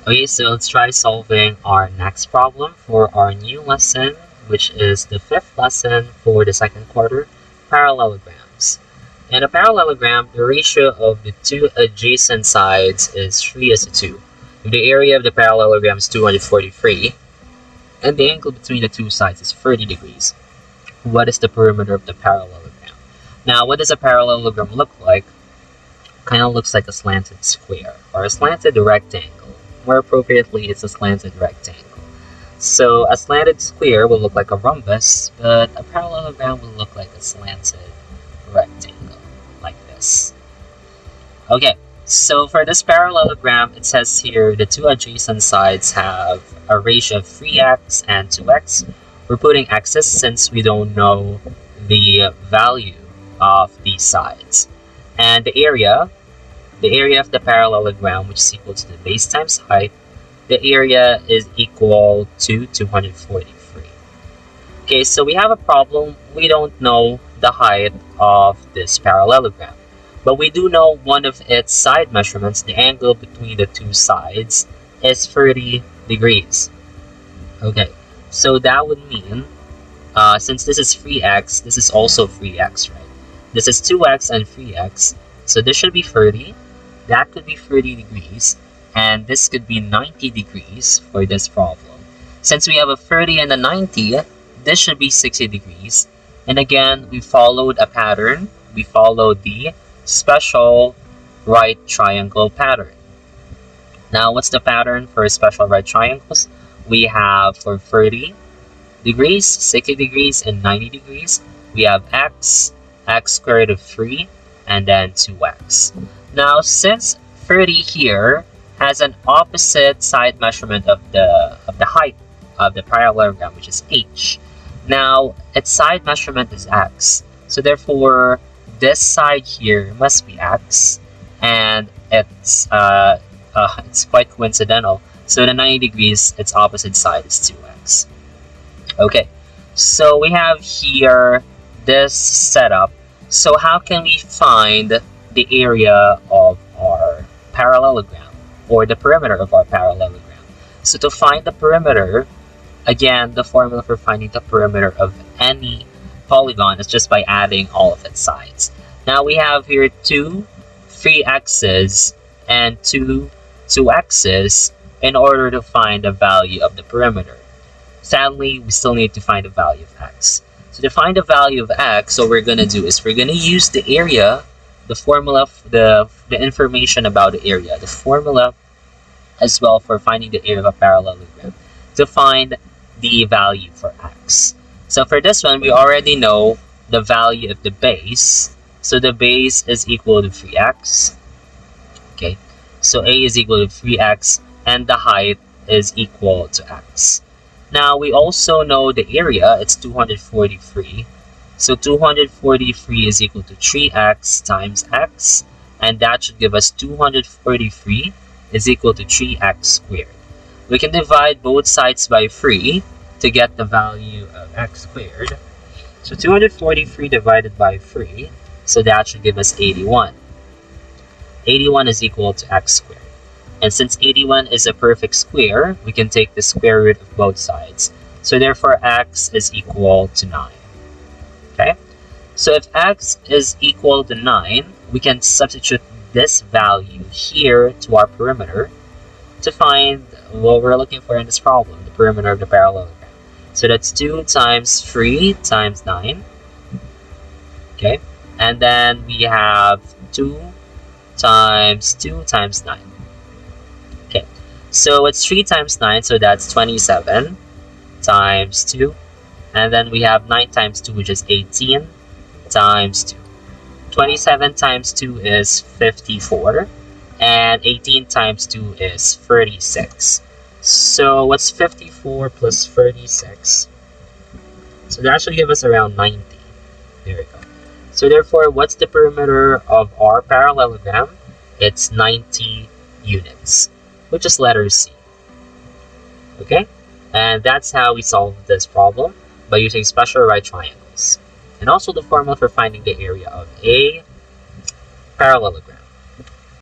Okay, so let's try solving our next problem for our new lesson, which is the fifth lesson for the second quarter, parallelograms. In a parallelogram, the ratio of the two adjacent sides is 3:2. If the area of the parallelogram is 243, and the angle between the two sides is 30 degrees, what is the perimeter of the parallelogram? Now, what does a parallelogram look like? Kind of looks like a slanted square or a slanted rectangle. More appropriately, it's a slanted rectangle. So a slanted square will look like a rhombus, but a parallelogram will look like a slanted rectangle, like this. Okay, so for this parallelogram, it says here the two adjacent sides have a ratio of 3x and 2x. We're putting x's since we don't know the value of these sides. And the area of the parallelogram, which is equal to the base times height, the area is equal to 243. Okay, so we have a problem. We don't know the height of this parallelogram, but we do know one of its side measurements. The angle between the two sides is 30 degrees. Okay, so that would mean, since this is 3x, this is also 3x, right? This is 2x and 3x, so this should be 30. That could be 30 degrees, and this could be 90 degrees for this problem. Since we have a 30 and a 90, this should be 60 degrees. And again, we followed a pattern. We followed the special right triangle pattern. Now, what's the pattern for special right triangles? We have for 30 degrees, 60 degrees, and 90 degrees, we have x squared of 3, and then 2x. Now, since 30 here has an opposite side measurement of the height of the parallelogram, which is h. Now, its side measurement is x. So therefore, this side here must be x, and it's quite coincidental. So the 90 degrees, its opposite side is 2x. Okay, so we have here this setup. So how can we find the area of our parallelogram, or the perimeter of our parallelogram? So to find the perimeter, again, the formula for finding the perimeter of any polygon is just by adding all of its sides. Now we have here 3 x's and 2 x's in order to find the value of the perimeter. Sadly, we still need to find the value of x. So to find the value of x, what we're going to do is we're going to use the area, the formula, the information about the area, the formula as well for finding the area of a parallelogram to find the value for x. So for this one, we already know the value of the base. So the base is equal to 3x. Okay, so a is equal to 3x, and the height is equal to x. Now, we also know the area, it's 243. So 243 is equal to 3x times x, and that should give us 243 is equal to 3x squared. We can divide both sides by 3 to get the value of x squared. So 243 divided by 3, so that should give us 81. 81 is equal to x squared. And since 81 is a perfect square, we can take the square root of both sides. So therefore, x is equal to 9. Okay? So if x is equal to 9, we can substitute this value here to our perimeter to find what we're looking for in this problem, the perimeter of the parallelogram. So that's 2 times 3 times 9. Okay? And then we have 2 times 2 times 9. Okay, so it's 3 times 9, so that's 27 times 2. And then we have 9 times 2, which is 18 times 2. 27 times 2 is 54. And 18 times 2 is 36. So what's 54 plus 36? So that should give us around 90. There we go. So therefore, what's the perimeter of our parallelogram? It's 90 units, which is letter C. Okay? And that's how we solve this problem, by using special right triangles. And also the formula for finding the area of a parallelogram.